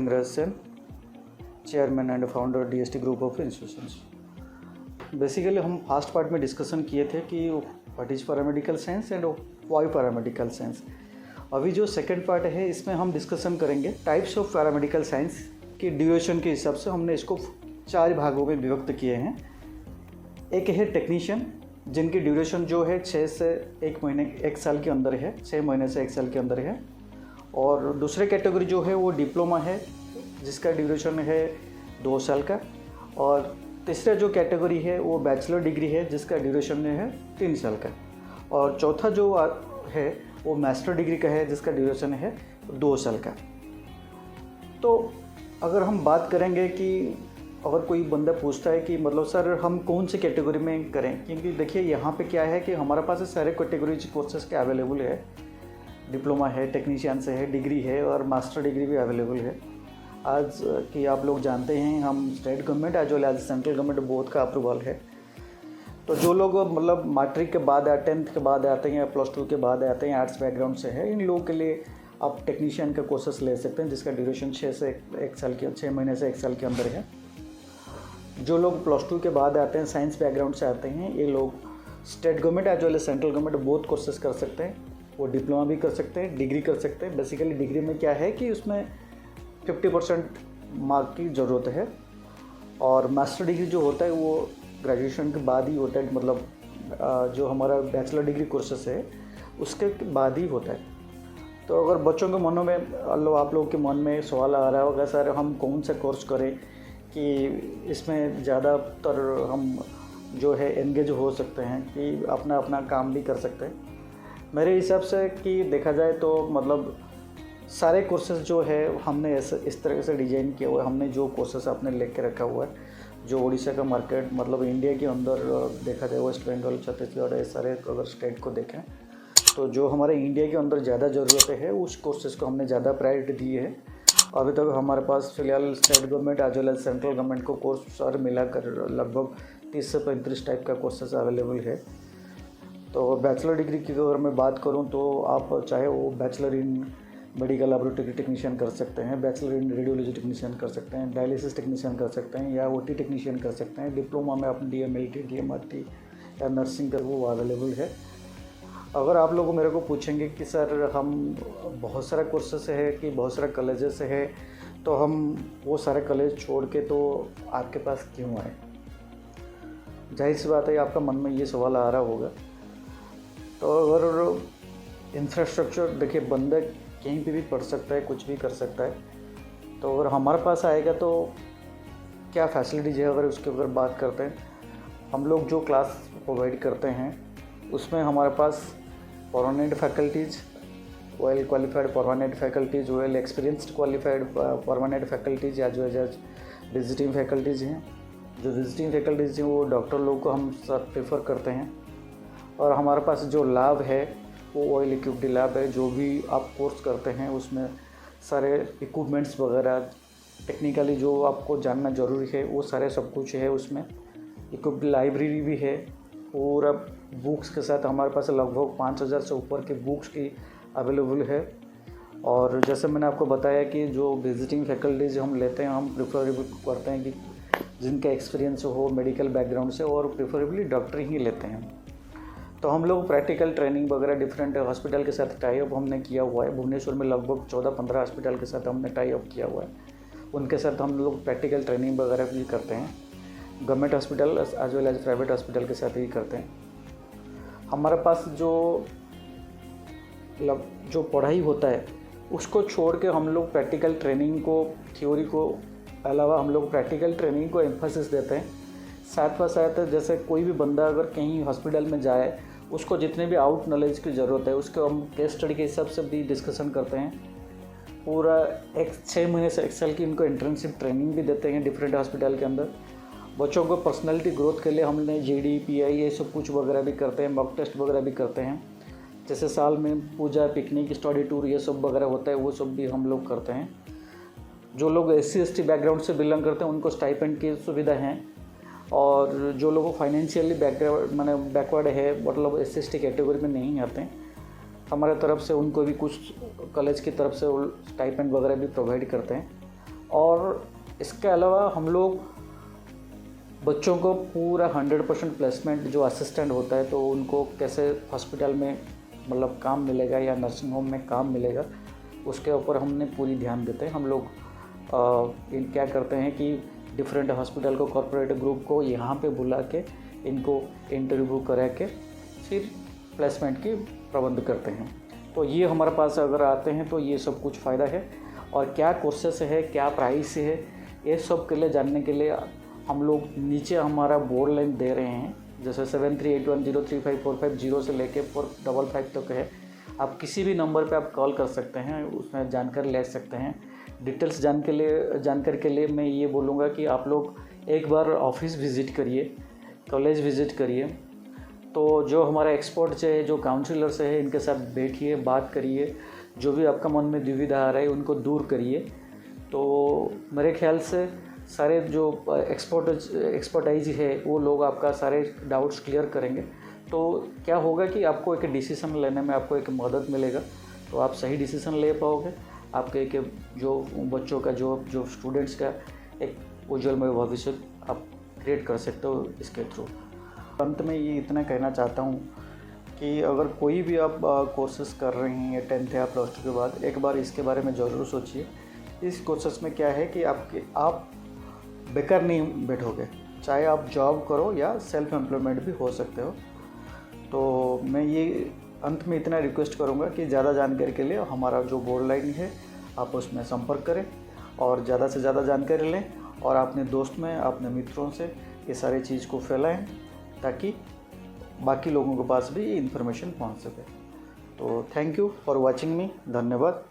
Lingaraj Sen, chairman and founder DST group of institutions. Basically हम first part में discussion किए थे कि what is paramedical science and why paramedical science. अभी जो सेकंड पार्ट है इसमें हम डिस्कशन करेंगे टाइप्स ऑफ पैरामेडिकल साइंस की ड्यूरेशन के हिसाब से हमने इसको 4 भागों में विभक्त किए हैं। एक है टेक्नीशियन, जिनकी ड्यूरेशन जो है 6 से 1 महीने 1 साल के अंदर है, 6 महीने से 1 साल के अंदर है। और दूसरे कैटेगरी जो है वो डिप्लोमा है, जिसका ड्यूरेशन है 2 साल का। और तीसरा जो कैटेगरी है वो बैचलर डिग्री है, जिसका ड्यूरेशन है 3 साल का। और चौथा जो है वो मास्टर डिग्री का है, जिसका ड्यूरेशन है 2 साल का। तो अगर हम बात करेंगे कि अगर कोई बंदा पूछता है कि मतलब सर हम कौन सी कैटेगरी में करें, क्योंकि देखिए यहाँ पे क्या है कि हमारे पास सारे कैटेगरीज कोर्सेज के अवेलेबल है। डिप्लोमा है, टेक्नीशियन से है, डिग्री है और मास्टर डिग्री भी अवेलेबल है। आज कि आप लोग जानते हैं हम state government as well as central government both का अप्रूवल है। तो जो लोग मतलब मैट्रिक के बाद या 10th के बाद आते हैं या +2 के बाद आते हैं, आर्ट्स बैकग्राउंड से है, इन लोगों के लिए आप टेक्नीशियन का कोर्सेस ले सकते हैं, जिसका ड्यूरेशन 6 महीने से 1 साल के अंदर है। जो लोग +2 के बाद आते हैं, साइंस बैकग्राउंड से आते हैं, ये लोग state government as well as central government both courses कर सकते हैं। वो डिप्लोमा भी कर सकते हैं, डिग्री कर सकते हैं। बेसिकली डिग्री में क्या है कि उसमें 50% मार्क की ज़रूरत है। और मास्टर डिग्री जो होता है वो ग्रेजुएशन के बाद ही होता है, मतलब जो हमारा बैचलर डिग्री कोर्सेस है उसके बाद ही होता है। तो अगर बच्चों के मनों में आप लोगों के मन में सवाल आ रहा होगा सर हम कौन सा कोर्स करें कि इसमें ज़्यादातर हम जो है एंगेज हो सकते हैं, कि अपना अपना काम भी कर सकते हैं। मेरे हिसाब से कि देखा जाए तो मतलब सारे कोर्सेज जो है हमने ऐसे इस तरह से डिज़ाइन किया हुआ है। हमने जो कोर्सेज आपने लेके के रखा हुआ है, जो उड़ीसा का मार्केट मतलब इंडिया के अंदर देखा जाए, वेस्ट बंगाल, छत्तीसगढ़, ये सारे अगर स्टेट को देखें तो जो हमारे इंडिया के अंदर ज़्यादा ज़रूरत है उस कोर्सेज़ को हमने ज़्यादा प्रायोरिटी दी है। अभी तक हमारे पास फिलहाल state government as well as central government को कोर्स और मिलाकर लगभग 30 से 35 टाइप का कोर्सेज अवेलेबल है। तो बैचलर डिग्री की अगर मैं बात करूं तो आप चाहे वो bachelor in medical laboratory technician कर सकते हैं, बैचलर इन रेडियोलॉजी टेक्नीशियन कर सकते हैं, डायलिसिस टेक्नीशियन कर सकते हैं या ओटी टेक्नीशियन कर सकते हैं। डिप्लोमा में आप DMLT, DMRT या नर्सिंग कर वो अवेलेबल है। अगर आप लोग मेरे को पूछेंगे कि सर हम बहुत सारा कोर्सेस है कि बहुत सारा कॉलेजेस है, तो हम वो सारे कॉलेज छोड़ के तो आपके पास क्यों आए? जाहिर सी बात है आपका मन में ये सवाल आ रहा होगा। तो अगर इंफ्रास्ट्रक्चर देखिए, बंदा कहीं पे भी पढ़ सकता है, कुछ भी कर सकता है। तो अगर हमारे पास आएगा तो क्या फैसिलिटीज़ है, अगर उसके ऊपर बात करते हैं, हम लोग जो क्लास प्रोवाइड करते हैं उसमें हमारे पास permanent faculties, well qualified permanent faculties, well experienced qualified permanent faculties as well as visiting faculties हैं। जो विजिटिंग फैकल्टीज़ हैं वो डॉक्टर लोग को हम सब प्रेफर करते हैं। और हमारे पास जो लैब है वो ऑयल इक्विप्ड लैब है। जो भी आप कोर्स करते हैं उसमें सारे इक्विपमेंट्स वगैरह टेक्निकली जो आपको जानना ज़रूरी है वो सारे सब कुछ है उसमें। इक्विप्ड लाइब्रेरी भी है, पूरा बुक्स के साथ हमारे पास लगभग 5000 से ऊपर की बुक्स की अवेलेबल है। और जैसे मैंने आपको बताया कि जो विजिटिंग फैकल्टीज हम लेते हैं, हम प्रेफरेबल करते हैं कि जिनका एक्सपीरियंस हो मेडिकल बैकग्राउंड से, और प्रेफरेबली डॉक्टर ही लेते हैं। तो हम लोग प्रैक्टिकल ट्रेनिंग वगैरह डिफरेंट हॉस्पिटल के साथ टाई अप हमने किया हुआ है। भुवनेश्वर में लगभग 14-15 हॉस्पिटल के साथ हमने टाई अप किया हुआ है। उनके साथ हम लोग प्रैक्टिकल ट्रेनिंग वगैरह भी करते हैं। Government hospital as well as private hospital के साथ ही करते हैं। हमारे पास जो पढ़ाई होता है उसको छोड़ के हम लोग प्रैक्टिकल ट्रेनिंग को, थ्योरी को अलावा हम लोग प्रैक्टिकल ट्रेनिंग को एम्फेसिस देते हैं। साथ साथ जैसे कोई भी बंदा अगर कहीं हॉस्पिटल में जाए, उसको जितने भी आउट नॉलेज की ज़रूरत है उसको हम केस स्टडी के हिसाब से भी डिस्कशन करते हैं। पूरा 6 महीने से 1 साल की इनको इंटर्नशिप ट्रेनिंग भी देते हैं डिफरेंट हॉस्पिटल के अंदर। बच्चों को पर्सनालिटी ग्रोथ के लिए हमने GD, PI ये सब कुछ वगैरह भी करते हैं, मॉक टेस्ट वगैरह भी करते हैं। जैसे साल में पूजा, पिकनिक, स्टडी टूर ये सब वगैरह होता है, वो सब भी हम लोग करते हैं। जो लोग SC/ST बैकग्राउंड से बिलोंग करते हैं उनको स्टाइपेंड की सुविधा हैं। और जो लोग फाइनेंशियली बैकवर्ड है, मतलब SC/ST कैटेगरी में नहीं आते हैं, हमारे तरफ से उनको भी कुछ कॉलेज की तरफ से स्टाइपेंड वगैरह भी प्रोवाइड करते हैं। और इसके अलावा हम लोग बच्चों को पूरा 100% प्लेसमेंट, जो असिस्टेंट होता है तो उनको कैसे हॉस्पिटल में मतलब काम मिलेगा या नर्सिंग होम में काम मिलेगा, उसके ऊपर हमने पूरी ध्यान देते हैं। हम लोग क्या करते हैं कि डिफरेंट हॉस्पिटल को, कॉर्पोरेट ग्रुप को यहाँ पे बुला के इनको इंटरव्यू करा के फिर प्लेसमेंट की प्रबंध करते हैं। तो ये हमारे पास अगर आते हैं तो ये सब कुछ फ़ायदा है। और क्या कोर्सेस है, क्या प्राइस है, ये सब के लिए जानने के लिए हम लोग नीचे हमारा बोर्ड लाइन दे रहे हैं, जैसे 7381035450 से लेके 455 तक है। आप किसी भी नंबर पे आप कॉल कर सकते हैं, उसमें जानकारी ले सकते हैं। डिटेल्स जानकारी के लिए मैं ये बोलूँगा कि आप लोग एक बार ऑफिस विज़िट करिए, कॉलेज विज़िट करिए। तो जो हमारा एक्सपर्ट है, जो काउंसलर्स है, इनके साथ बैठिए, बात करिए, जो भी आपका मन में दुविधा आ रहा है उनको दूर करिए। तो मेरे ख्याल से सारे जो एक्सपर्टाइज है वो लोग आपका सारे डाउट्स क्लियर करेंगे। तो क्या होगा कि आपको एक डिसीज़न लेने में आपको एक मदद मिलेगा, तो आप सही डिसीज़न ले पाओगे। आपके एक जो बच्चों का, जो स्टूडेंट्स का एक उज्जवलमय भविष्य आप क्रिएट कर सकते हो इसके थ्रू। अंत में ये इतना कहना चाहता हूँ कि अगर कोई भी आप कोर्सेस कर रहे हैं या 10th या +2 के बाद, एक बार इसके बारे में ज़रूर सोचिए। इस कोर्सेस में क्या है कि आप बेकार नहीं बैठोगे, चाहे आप जॉब करो या सेल्फ एम्प्लॉयमेंट भी हो सकते हो। तो मैं ये अंत में इतना रिक्वेस्ट करूँगा कि ज़्यादा जानकारी के लिए हमारा जो बोर्ड लाइन है आप उसमें संपर्क करें और ज़्यादा से ज़्यादा जानकारी लें और अपने दोस्त में, अपने मित्रों से ये सारी चीज़ को फैलाएं ताकि बाकी लोगों के पास भी ये इन्फॉर्मेशन पहुंच सके। तो थैंक यू फॉर वॉचिंग मी। धन्यवाद।